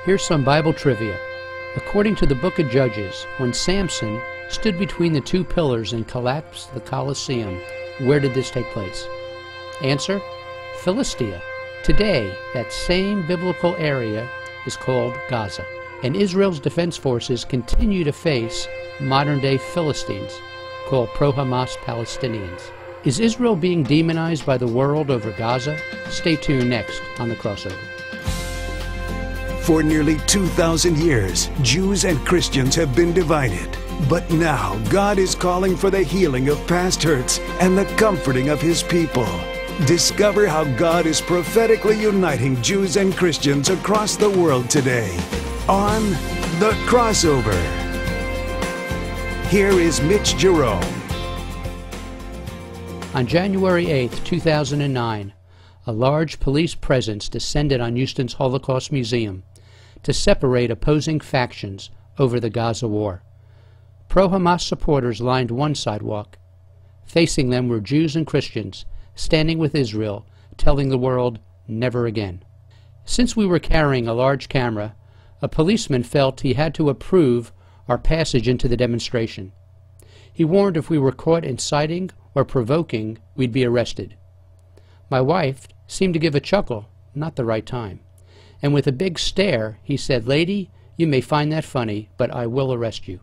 Here's some Bible trivia. According to the book of Judges, when Samson stood between the two pillars and collapsed the Colosseum, where did this take place? Answer: Philistia. Today, that same biblical area is called Gaza, and Israel's defense forces continue to face modern-day Philistines, called pro-Hamas Palestinians. Is Israel being demonized by the world over Gaza? Stay tuned next on The Crossover. For nearly 2,000 years, Jews and Christians have been divided. But now, God is calling for the healing of past hurts and the comforting of His people. Discover how God is prophetically uniting Jews and Christians across the world today on The Crossover. Here is Mitch Jerome. On January 8, 2009, a large police presence descended on Houston's Holocaust Museum to separate opposing factions over the Gaza war. Pro-Hamas supporters lined one sidewalk. Facing them were Jews and Christians, standing with Israel, telling the world, never again. Since we were carrying a large camera, a policeman felt he had to approve our passage into the demonstration. He warned if we were caught inciting or provoking, we'd be arrested. My wife seemed to give a chuckle, not the right time. And with a big stare, he said, "Lady, you may find that funny, but I will arrest you."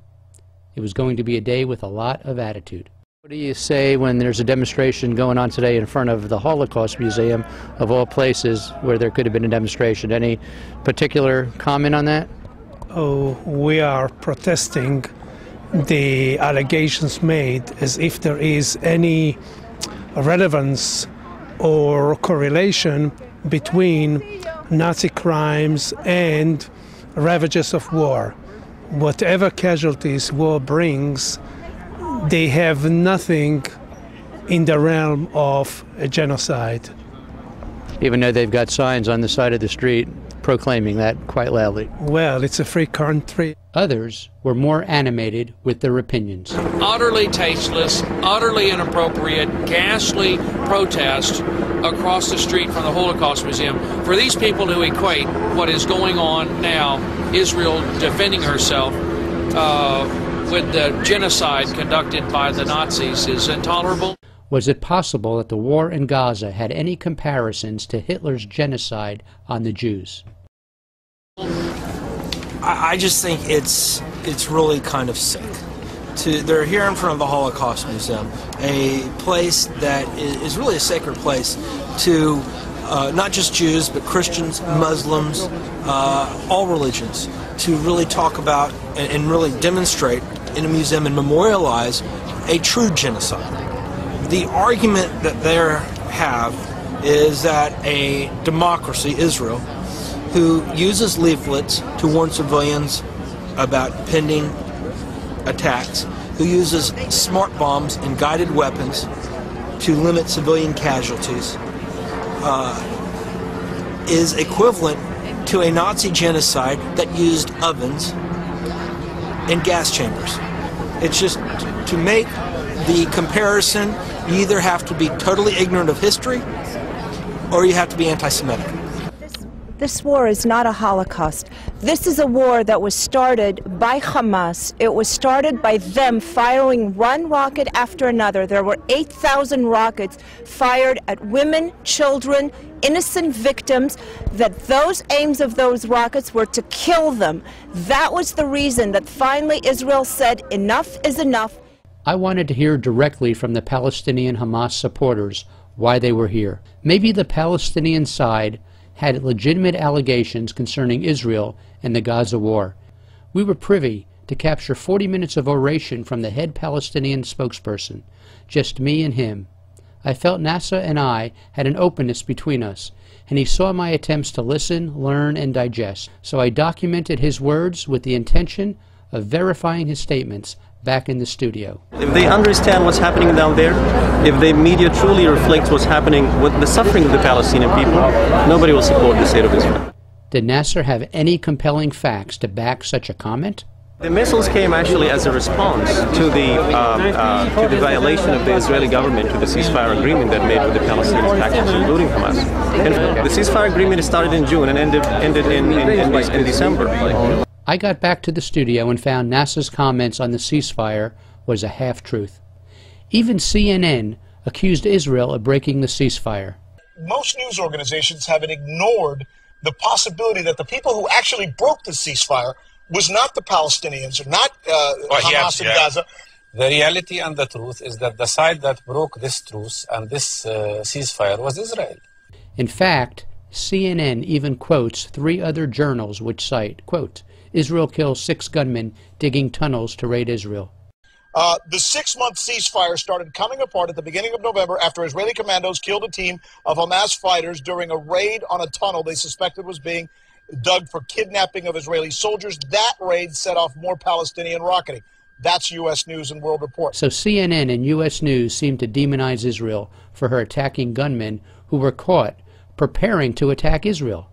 It was going to be a day with a lot of attitude. What do you say when there's a demonstration going on today in front of the Holocaust Museum, of all places where there could have been a demonstration? Any particular comment on that? Oh, we are protesting the allegations made, as if there is any relevance or correlation between Nazi crimes and ravages of war. Whatever casualties war brings, they have nothing in the realm of a genocide. Even though they've got signs on the side of the street proclaiming that quite loudly. Well, it's a free country. Others were more animated with their opinions. Utterly tasteless, utterly inappropriate, ghastly protest across the street from the Holocaust Museum. For these people who equate what is going on now, Israel defending herself, with the genocide conducted by the Nazis, is intolerable. Was it possible that the war in Gaza had any comparisons to Hitler's genocide on the Jews? I just think it's really kind of sick. They're here in front of the Holocaust Museum, a place that is really a sacred place to not just Jews, but Christians, Muslims, all religions, to really talk about and really demonstrate in a museum and memorialize a true genocide. The argument that they have is that a democracy, Israel, who uses leaflets to warn civilians about pending attacks, who uses smart bombs and guided weapons to limit civilian casualties, is equivalent to a Nazi genocide that used ovens and gas chambers. It's just to make the comparison, you either have to be totally ignorant of history or you have to be anti-Semitic. This war is not a Holocaust. This is a war that was started by Hamas. It was started by them firing one rocket after another. There were 8,000 rockets fired at women, children, innocent victims, that those aims of those rockets were to kill them. That was the reason that finally Israel said enough is enough. I wanted to hear directly from the Palestinian Hamas supporters why they were here. Maybe the Palestinian side had legitimate allegations concerning Israel and the Gaza war. We were privy to capture 40 minutes of oration from the head Palestinian spokesperson, just me and him. I felt NASA and I had an openness between us, and he saw my attempts to listen, learn, and digest. So I documented his words with the intention of verifying his statements back in the studio. If they understand what's happening down there, if the media truly reflects what's happening with the suffering of the Palestinian people, nobody will support the state of Israel. Did Nasser have any compelling facts to back such a comment? The missiles came actually as a response to the violation of the Israeli government to the ceasefire agreement that made with the Palestinian factions, including Hamas. And the ceasefire agreement started in June and ended in December. I got back to the studio and found NASA's comments on the ceasefire was a half-truth. Even CNN accused Israel of breaking the ceasefire. Most news organizations have ignored the possibility that the people who actually broke the ceasefire was not the Palestinians, or not Hamas in Gaza. The reality and the truth is that the side that broke this truce and this ceasefire was Israel. In fact, CNN even quotes 3 other journals which cite, quote, Israel kills 6 gunmen digging tunnels to raid Israel. The 6-month ceasefire started coming apart at the beginning of November after Israeli commandos killed a team of Hamas fighters during a raid on a tunnel they suspected was being dug for kidnapping of Israeli soldiers. That raid set off more Palestinian rocketing. That's U.S. News and World Report. So CNN and U.S. News seem to demonize Israel for her attacking gunmen who were caught preparing to attack Israel.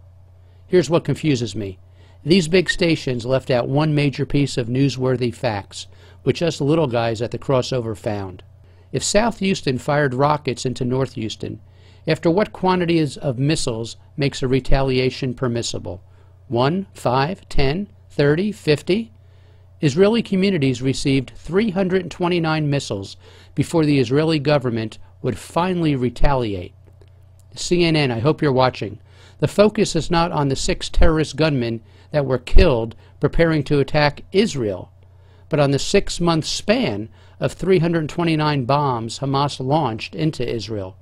Here's what confuses me. These big stations left out one major piece of newsworthy facts, which us little guys at the crossover found. If South Houston fired rockets into North Houston, after what quantities of missiles makes a retaliation permissible? 1, 5, 10, 30, 50? Israeli communities received 329 missiles before the Israeli government would finally retaliate. CNN, I hope you're watching. The focus is not on the 6 terrorist gunmen that were killed preparing to attack Israel, but on the 6-month span of 329 bombs Hamas launched into Israel.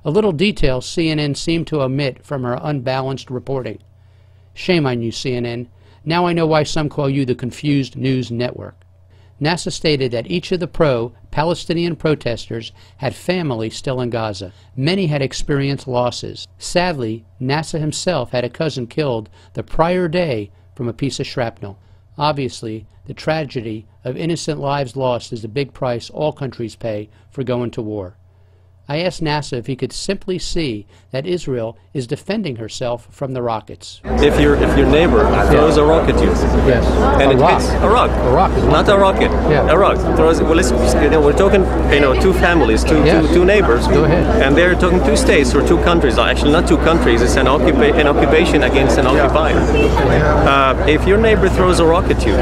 A little detail CNN seemed to omit from her unbalanced reporting. Shame on you, CNN. Now I know why some call you the confused news network. NASA stated that each of the pro-Palestinian protesters had family still in Gaza. Many had experienced losses. Sadly, NASA himself had a cousin killed the prior day from a piece of shrapnel. Obviously, the tragedy of innocent lives lost is the big price all countries pay for going to war. I asked NASA if he could simply see that Israel is defending herself from the rockets. If your neighbor throws a rock at you, yes, and it hits a rock, not a rocket, a rock throws. Well, we're talking, 2 families, two neighbors. Go ahead. And they're talking 2 states or 2 countries. Actually, not 2 countries. It's an occupation against an occupier. If your neighbor throws a rock at you,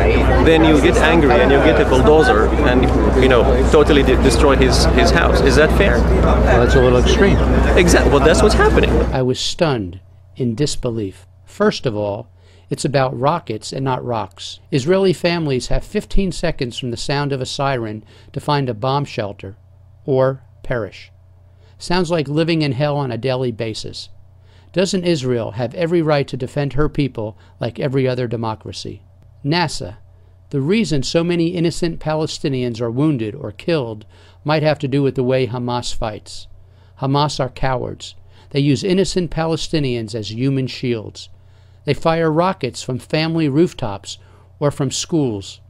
then you get angry and you get a bulldozer and totally destroy his house. Is that fair? Well, that's a little extreme. Exactly. Well, that's what's happening. I was stunned in disbelief. First of all, it's about rockets and not rocks. Israeli families have 15 seconds from the sound of a siren to find a bomb shelter or perish. Sounds like living in hell on a daily basis. Doesn't Israel have every right to defend her people like every other democracy? NASA, the reason so many innocent Palestinians are wounded or killed might have to do with the way Hamas fights. Hamas are cowards. They use innocent Palestinians as human shields. They fire rockets from family rooftops or from schools.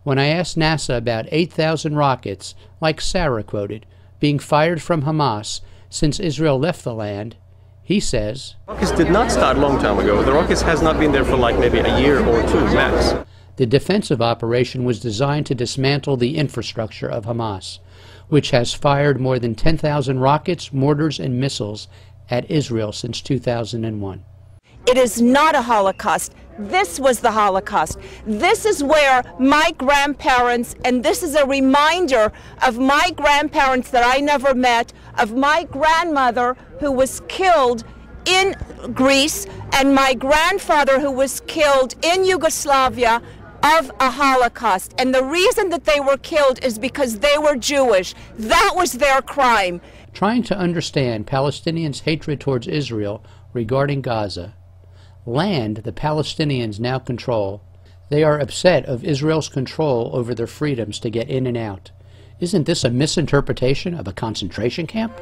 When I asked NASA about 8,000 rockets, like Sarah quoted, being fired from Hamas since Israel left the land, he says, rockets did not start a long time ago. The rockets has not been there for like maybe a year or 2 max. The defensive operation was designed to dismantle the infrastructure of Hamas, which has fired more than 10,000 rockets, mortars, and missiles at Israel since 2001. It is not a Holocaust. This was the Holocaust. This is where my grandparents, and this is a reminder of my grandparents that I never met, of my grandmother who was killed in Greece, and my grandfather who was killed in Yugoslavia of a Holocaust. And the reason that they were killed is because they were Jewish. That was their crime. Trying to understand Palestinians' hatred towards Israel regarding Gaza, land the Palestinians now control, they are upset of Israel's control over their freedoms to get in and out. Isn't this a misinterpretation of a concentration camp?